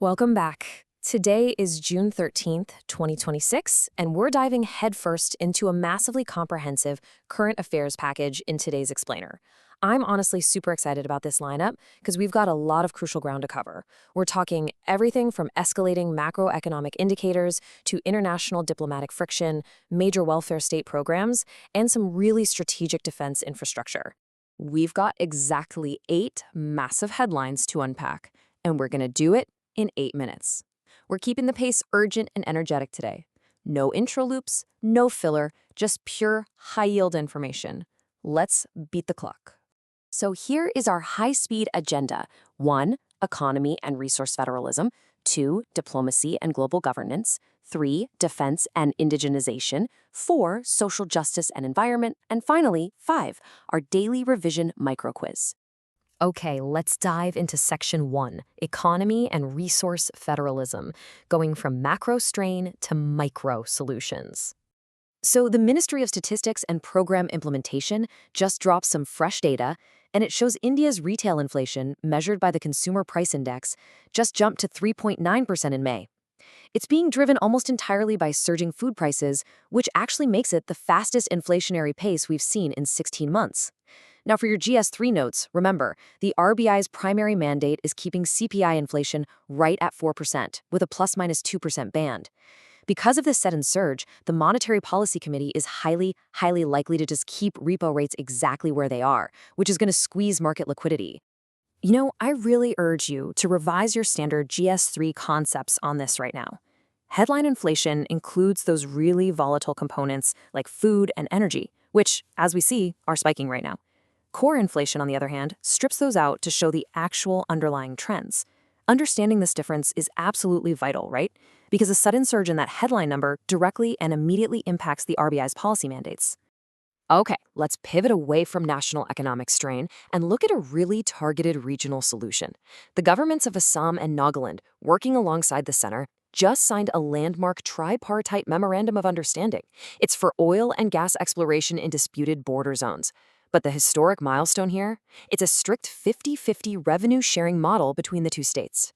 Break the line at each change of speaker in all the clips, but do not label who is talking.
Welcome back. Today is June 13th, 2026, and we're diving headfirst into a massively comprehensive current affairs package in today's explainer. I'm honestly super excited about this lineup because we've got a lot of crucial ground to cover. We're talking everything from escalating macroeconomic indicators to international diplomatic friction, major welfare state programs, and some really strategic defense infrastructure. We've got exactly 8 massive headlines to unpack, and we're going to do it in 8 minutes. We're keeping the pace urgent and energetic today. No intro loops, no filler, just pure, high-yield information. Let's beat the clock. So here is our high-speed agenda. 1. Economy and resource federalism. 2. Diplomacy and global governance. 3. Defense and indigenization. 4. Social justice and environment. And finally, 5. Our daily revision micro-quiz. Okay, let's dive into Section 1, Economy and Resource Federalism, going from macro strain to micro solutions. So the Ministry of Statistics and Program Implementation just dropped some fresh data, and it shows India's retail inflation, measured by the Consumer Price Index, just jumped to 3.9% in May. It's being driven almost entirely by surging food prices, which actually makes it the fastest inflationary pace we've seen in 16 months. Now, for your GS3 notes, remember, the RBI's primary mandate is keeping CPI inflation right at 4%, with a ±2% band. Because of this sudden surge, the Monetary Policy Committee is highly likely to just keep repo rates exactly where they are, which is going to squeeze market liquidity. You know, I really urge you to revise your standard GS3 concepts on this right now. Headline inflation includes those really volatile components like food and energy, which, as we see, are spiking right now. Core inflation, on the other hand, strips those out to show the actual underlying trends. Understanding this difference is absolutely vital, right? Because a sudden surge in that headline number directly and immediately impacts the RBI's policy mandates. Okay, let's pivot away from national economic strain and look at a really targeted regional solution. The governments of Assam and Nagaland, working alongside the center, just signed a landmark Tripartite Memorandum of Understanding. It's for oil and gas exploration in disputed border zones. But the historic milestone here? It's a strict 50-50 revenue-sharing model between the two states.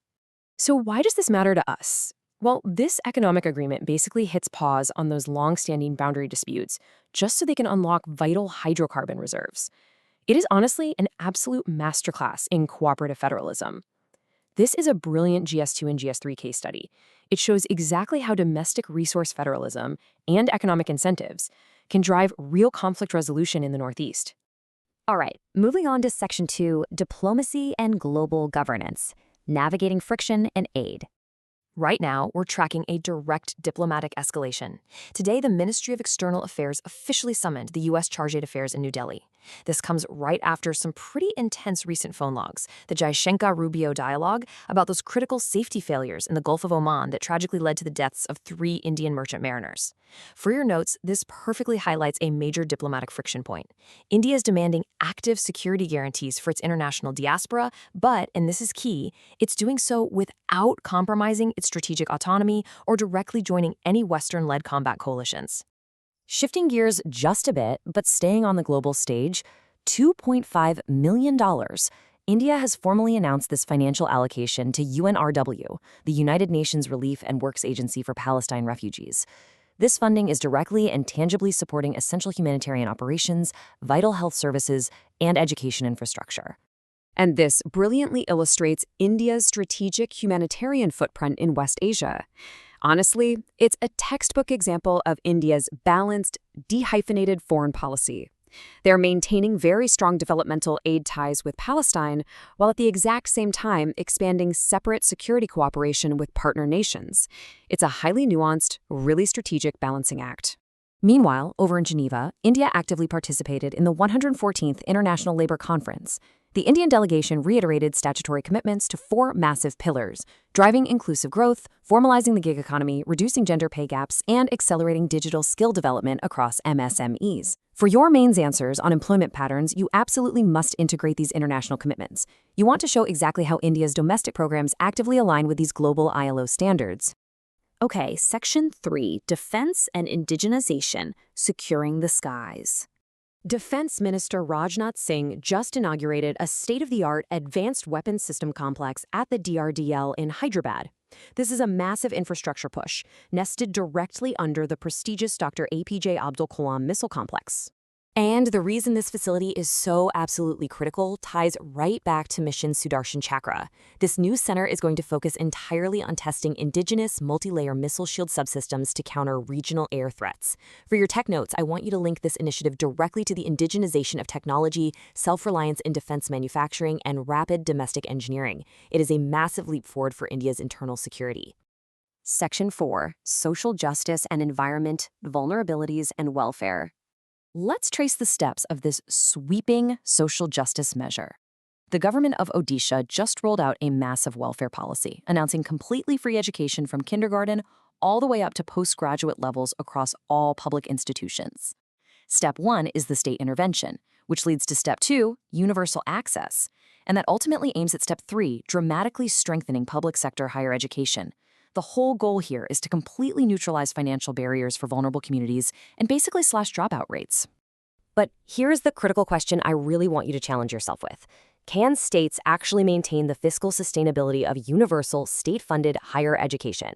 So why does this matter to us? Well, this economic agreement basically hits pause on those long-standing boundary disputes, just so they can unlock vital hydrocarbon reserves. It is honestly an absolute masterclass in cooperative federalism. This is a brilliant GS2 and GS3 case study. It shows exactly how domestic resource federalism and economic incentives can drive real conflict resolution in the Northeast.
All right, moving on to Section 2, Diplomacy and Global Governance, Navigating Friction and Aid.
Right now, we're tracking a direct diplomatic escalation. Today, the Ministry of External Affairs officially summoned the U.S. Chargé d'Affaires in New Delhi. This comes right after some pretty intense recent phone logs, the Jaishankar-Rubio dialogue about those critical safety failures in the Gulf of Oman that tragically led to the deaths of 3 Indian merchant mariners. For your notes, this perfectly highlights a major diplomatic friction point. India is demanding active security guarantees for its international diaspora, but, and this is key, it's doing so without compromising its strategic autonomy or directly joining any Western-led combat coalitions. Shifting gears just a bit, but staying on the global stage, $2.5 million. India has formally announced this financial allocation to UNRWA, the United Nations Relief and Works Agency for Palestine Refugees. This funding is directly and tangibly supporting essential humanitarian operations, vital health services, and education infrastructure. And this brilliantly illustrates India's strategic humanitarian footprint in West Asia. Honestly, it's a textbook example of India's balanced, dehyphenated foreign policy. They're maintaining very strong developmental aid ties with Palestine, while at the exact same time expanding separate security cooperation with partner nations. It's a highly nuanced, really strategic balancing act. Meanwhile, over in Geneva, India actively participated in the 114th International Labour Conference. The Indian delegation reiterated statutory commitments to 4 massive pillars: driving inclusive growth, formalizing the gig economy, reducing gender pay gaps, and accelerating digital skill development across MSMEs. For your mains answers on employment patterns, you absolutely must integrate these international commitments. You want to show exactly how India's domestic programs actively align with these global ILO standards.
Okay, Section 3, Defense and Indigenization, Securing the Skies.
Defense Minister Rajnath Singh just inaugurated a state-of-the-art advanced weapons system complex at the DRDL in Hyderabad. This is a massive infrastructure push, nested directly under the prestigious Dr. APJ Abdul Kalam Missile Complex. And the reason this facility is so absolutely critical ties right back to Mission Sudarshan Chakra. This new center is going to focus entirely on testing indigenous multi-layer missile shield subsystems to counter regional air threats. For your tech notes, I want you to link this initiative directly to the indigenization of technology, self-reliance in defense manufacturing, and rapid domestic engineering. It is a massive leap forward for India's internal security. Section 4. Social Justice and Environment, Vulnerabilities and Welfare. Let's trace the steps of this sweeping social justice measure. The government of Odisha just rolled out a massive welfare policy, announcing completely free education from kindergarten all the way up to postgraduate levels across all public institutions. Step 1 is the state intervention, which leads to Step 2, universal access, and that ultimately aims at Step 3, dramatically strengthening public sector higher education. The whole goal here is to completely neutralize financial barriers for vulnerable communities and basically slash dropout rates. But here's the critical question I really want you to challenge yourself with. Can states actually maintain the fiscal sustainability of universal, state-funded higher education?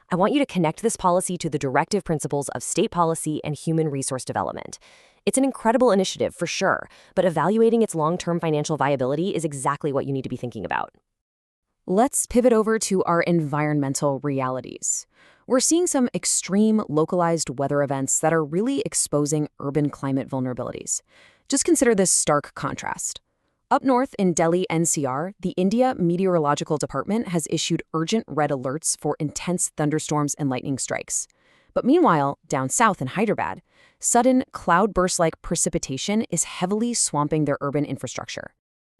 I want you to connect this policy to the directive principles of state policy and human resource development. It's an incredible initiative for sure, but evaluating its long-term financial viability is exactly what you need to be thinking about. Let's pivot over to our environmental realities. We're seeing some extreme localized weather events that are really exposing urban climate vulnerabilities. Just consider this stark contrast. Up north in Delhi NCR, the India Meteorological Department has issued urgent red alerts for intense thunderstorms and lightning strikes. But meanwhile, down south in Hyderabad, sudden cloudburst-like precipitation is heavily swamping their urban infrastructure.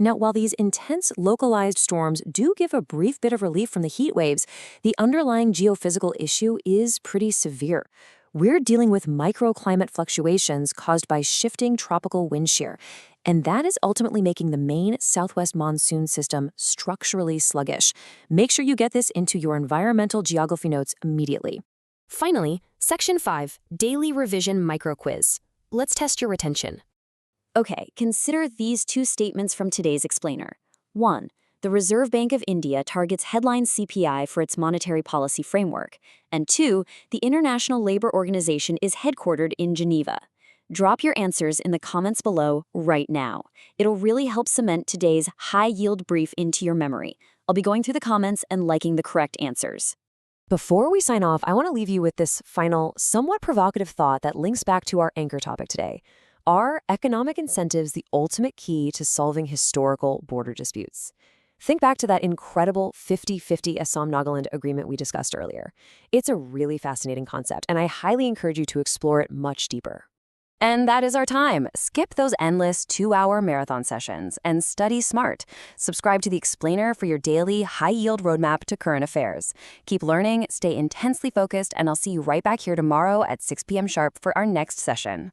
Now, while these intense localized storms do give a brief bit of relief from the heat waves, the underlying geophysical issue is pretty severe. We're dealing with microclimate fluctuations caused by shifting tropical wind shear, and that is ultimately making the main southwest monsoon system structurally sluggish. Make sure you get this into your environmental geography notes immediately. Finally, Section 5, Daily Revision Microquiz. Let's test your retention.
Okay, consider these two statements from today's explainer. 1. The Reserve Bank of India targets headline CPI for its monetary policy framework. And 2. The International Labour Organization is headquartered in Geneva. Drop your answers in the comments below right now. It'll really help cement today's high-yield brief into your memory. I'll be going through the comments and liking the correct answers.
Before we sign off, I want to leave you with this final, somewhat provocative thought that links back to our anchor topic today. Are economic incentives the ultimate key to solving historical border disputes? Think back to that incredible 50-50 Assam-Nagaland agreement we discussed earlier. It's a really fascinating concept, and I highly encourage you to explore it much deeper. And that is our time. Skip those endless 2-hour marathon sessions and study smart. Subscribe to The Explainer for your daily high-yield roadmap to current affairs. Keep learning, stay intensely focused, and I'll see you right back here tomorrow at 6 p.m. sharp for our next session.